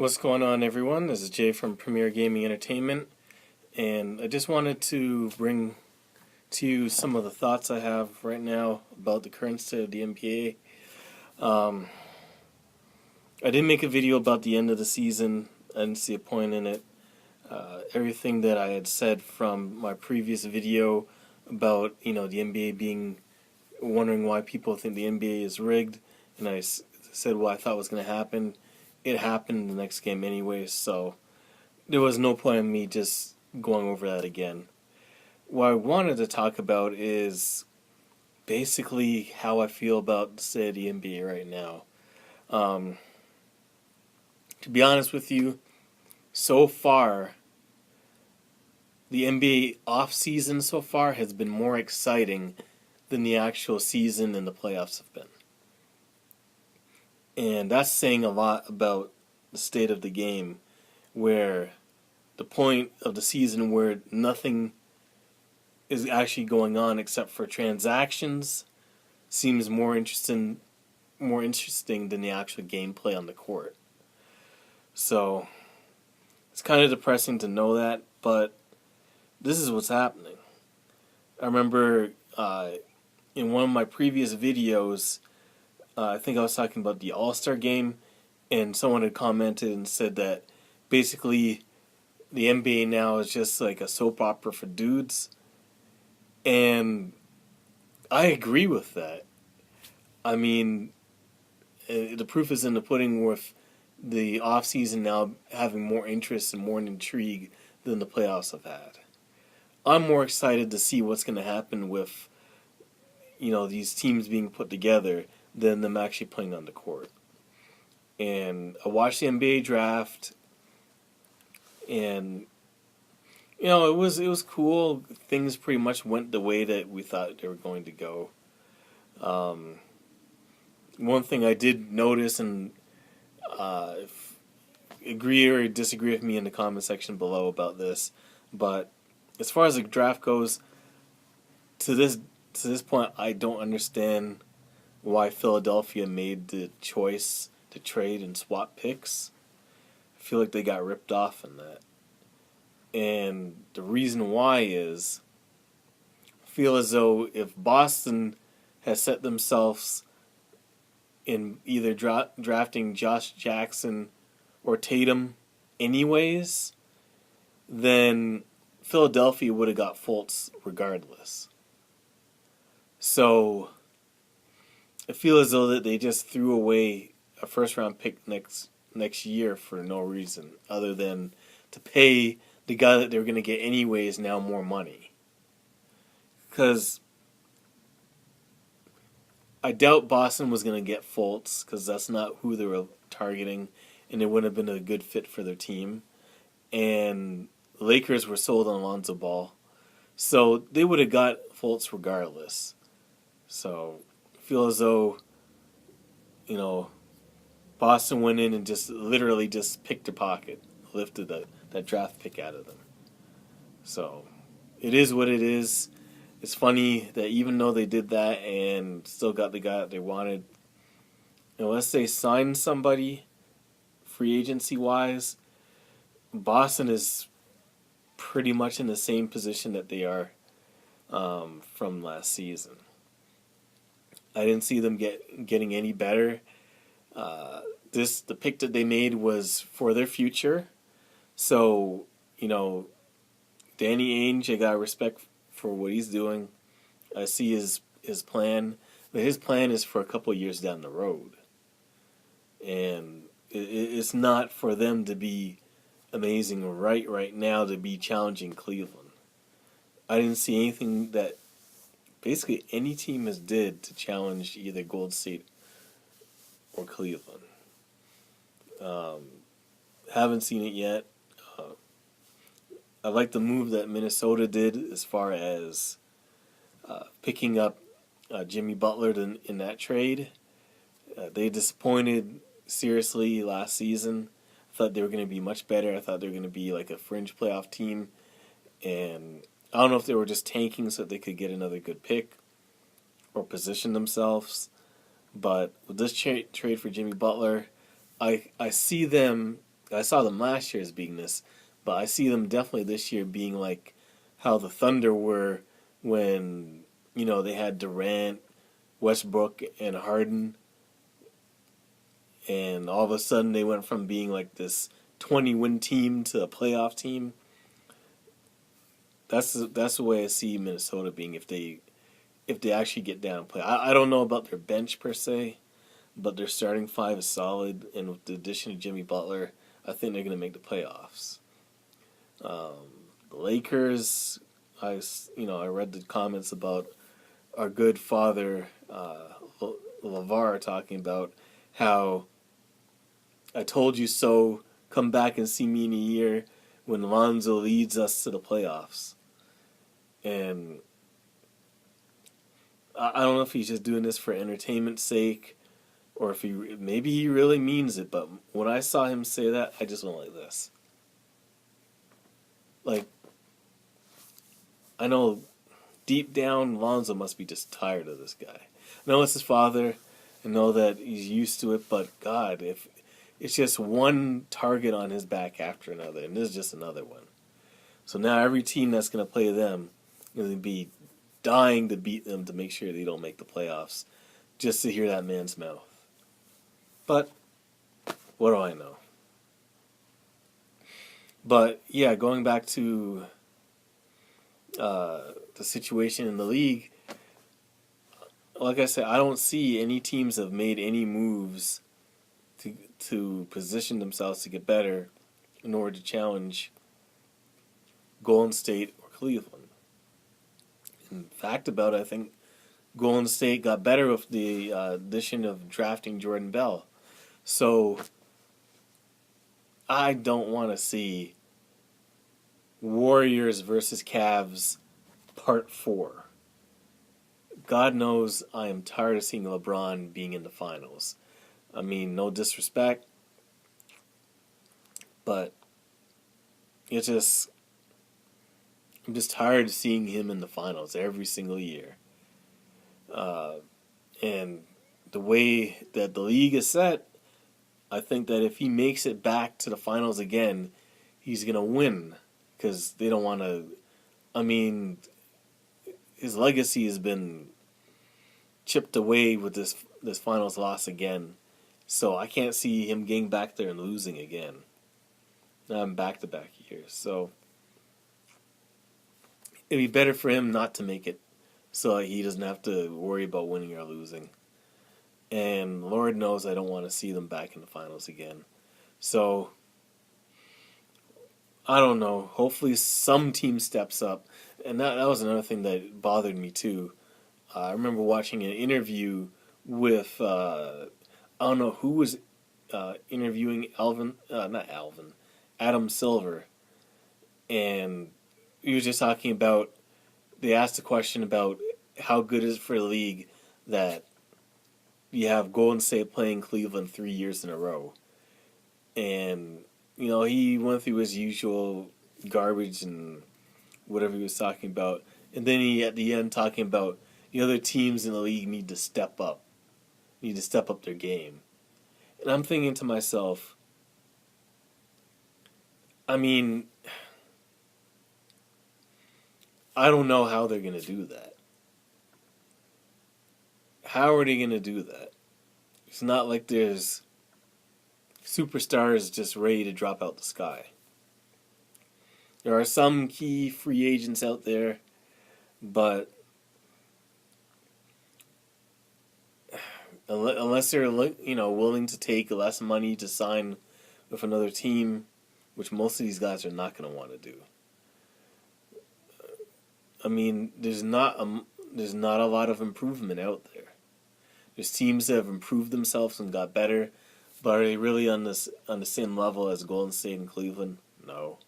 What's going on, everyone? This is Jay from Premier Gaming Entertainment, and I just wanted to bring to you some of the thoughts I have right now about the current state of the NBA. I did make a video about the end of the season. I didn't see a point in it. Everything that I had said from my previous video about the NBA being wondering why people think the NBA is rigged, and I said what I thought was going to happen. It happened in the next game anyway, so there was no point in me just going over that again. What I wanted to talk about is basically how I feel about the state of the NBA right now. To be honest with you, so far, the NBA off-season so far has been more exciting than the actual season and the playoffs have been. And that's saying a lot about the state of the game, where the point of the season where nothing is actually going on except for transactions seems more interesting than the actual gameplay on the court. So it's kind of depressing to know that, but this is what's happening. I remember in one of my previous videos, I think I was talking about the All-Star game, and someone had commented and said that basically the NBA now is just like a soap opera for dudes. And I agree with that. I mean, the proof is in the pudding with the off-season now having more interest and more intrigue than the playoffs have had. I'm more excited to see what's going to happen with these teams being put together than them actually playing on the court. And I watched the NBA draft, and it was cool. Things pretty much went the way that we thought they were going to go. One thing I did notice, and agree or disagree with me in the comment section below about this, but as far as the draft goes, to this point, I don't understand why Philadelphia made the choice to trade and swap picks. I feel like they got ripped off in that. And the reason why is, I feel as though if Boston has set themselves in either drafting Josh Jackson or Tatum anyways, then Philadelphia would have got Fultz regardless. So I feel as though that they just threw away a first-round pick next year for no reason other than to pay the guy that they were going to get anyways now more money. Because I doubt Boston was going to get Fultz, because that's not who they were targeting, and it wouldn't have been a good fit for their team. And the Lakers were sold on Lonzo Ball, so they would have got Fultz regardless. So I feel as though, Boston went in and just literally just picked their pocket, lifted that draft pick out of them. So it is what it is. It's funny that even though they did that and still got the guy that they wanted, unless they signed somebody free agency wise, Boston is pretty much in the same position that they are from last season. I didn't see them getting any better. The pick that they made was for their future. So, Danny Ainge, I got respect for what he's doing. I see his plan. But his plan is for a couple of years down the road. And it's not for them to be amazing right now to be challenging Cleveland. I didn't see anything that basically any team has did to challenge either Golden State or Cleveland. Haven't seen it yet. I like the move that Minnesota did as far as picking up Jimmy Butler in that trade. They disappointed seriously last season. I thought they were going to be much better. I thought they were going to be like a fringe playoff team. And I don't know if they were just tanking so that they could get another good pick or position themselves. But with this trade for Jimmy Butler, I see them I saw them last year as being this, but I see them definitely this year being like how the Thunder were when, they had Durant, Westbrook, and Harden, and all of a sudden they went from being like this 20-win team to a playoff team. That's the way I see Minnesota being if they actually get down and play. I don't know about their bench per se, but their starting five is solid, and with the addition of Jimmy Butler, I think they're going to make the playoffs. The Lakers, I read the comments about our good father LeVar talking about how I told you so. Come back and see me in a year when Lonzo leads us to the playoffs. And I don't know if he's just doing this for entertainment's sake, or if maybe he really means it. But when I saw him say that, I just went like this. Like, I know deep down Lonzo must be just tired of this guy. I know it's his father. I know that he's used to it, but God, if it's just one target on his back after another, and this is just another one. So now every team that's going to play them is going to be dying to beat them to make sure they don't make the playoffs, just to hear that man's mouth. But what do I know? But yeah, going back to the situation in the league, like I said, I don't see any teams have made any moves to position themselves to get better in order to challenge Golden State or Cleveland. In fact, about it, I think Golden State got better with the addition of drafting Jordan Bell. So I don't want to see Warriors versus Cavs Part 4. God knows I am tired of seeing LeBron being in the finals. I mean, no disrespect, but I'm just tired of seeing him in the finals every single year. And the way that the league is set, I think that if he makes it back to the finals again, he's going to win. Because they don't want to... I mean, his legacy has been chipped away with this finals loss again. So I can't see him getting back there and losing again. Now I'm back-to-back years. So it'd be better for him not to make it so he doesn't have to worry about winning or losing. And Lord knows I don't want to see them back in the finals again. So I don't know. Hopefully some team steps up. And that was another thing that bothered me too. I remember watching an interview with, I don't know who was interviewing Adam Silver. And he was just talking about, they asked a question about how good is it for the league that you have Golden State playing Cleveland 3 years in a row. And, he went through his usual garbage and whatever he was talking about. And then he, at the end, talking about the other teams in the league need to step up their game. And I'm thinking to myself, I mean, I don't know how they're going to do that. How are they going to do that? It's not like there's superstars just ready to drop out the sky. There are some key free agents out there, but unless they're willing to take less money to sign with another team, which most of these guys are not going to want to do. I mean, there's not a lot of improvement out there. There's teams that have improved themselves and got better, but are they really on the same level as Golden State and Cleveland? No.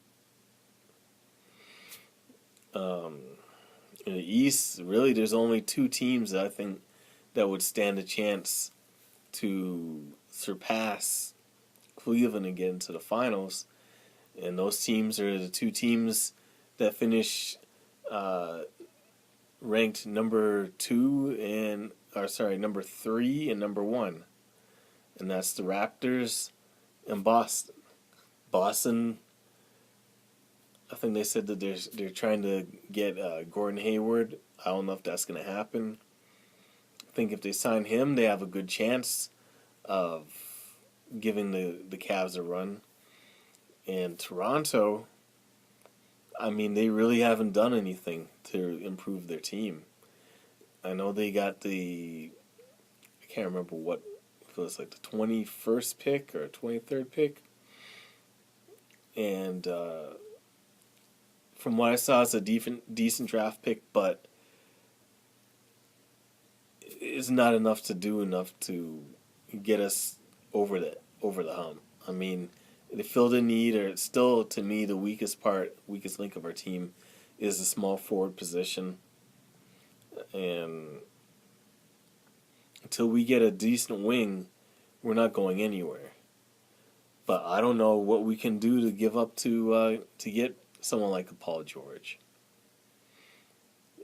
In the East, really, there's only two teams that I think that would stand a chance to surpass Cleveland and get into the finals, and those teams are the two teams that finish ranked number 3 and number 1, and that's the Raptors and Boston. Boston, I think they said that they're trying to get Gordon Hayward. I don't know if that's going to happen. I think if they sign him, they have a good chance of giving the Cavs a run. And Toronto, I mean, they really haven't done anything to improve their team. I know they got I can't remember what, if it was like the 21st pick or 23rd pick. And from what I saw, it's a decent draft pick, but it's not enough to get us over the hump. I mean, they filled a need, or it's still, to me, the weakest link of our team is the small forward position. And until we get a decent wing, we're not going anywhere. But I don't know what we can do to give up to get someone like a Paul George.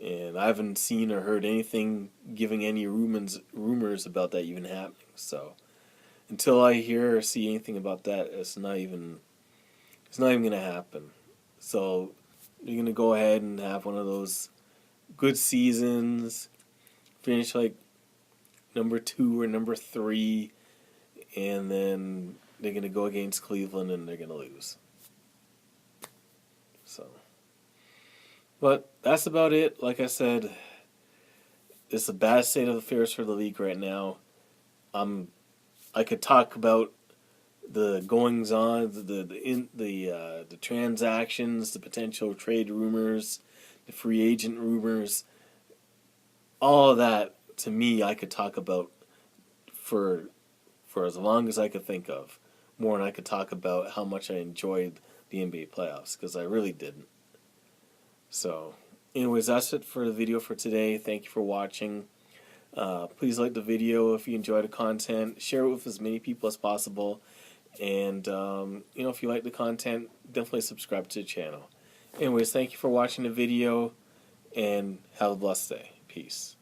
And I haven't seen or heard anything giving any rumors about that even happening. So until I hear or see anything about that, it's not even gonna happen. So you're gonna go ahead and have one of those good seasons, finish like number 2 or number 3, and then they're gonna go against Cleveland and they're gonna lose. So, but that's about it. Like I said, it's a bad state of affairs for the league right now. I could talk about the goings on, the transactions, the potential trade rumors, the free agent rumors, all of that. To me, I could talk about for as long as I could think of, more than I could talk about how much I enjoyed the NBA playoffs, because I really didn't. So, anyways, that's it for the video for today. Thank you for watching. Please like the video if you enjoy the content. Share it with as many people as possible. And, if you like the content, definitely subscribe to the channel. Anyways, thank you for watching the video, and have a blessed day. Peace.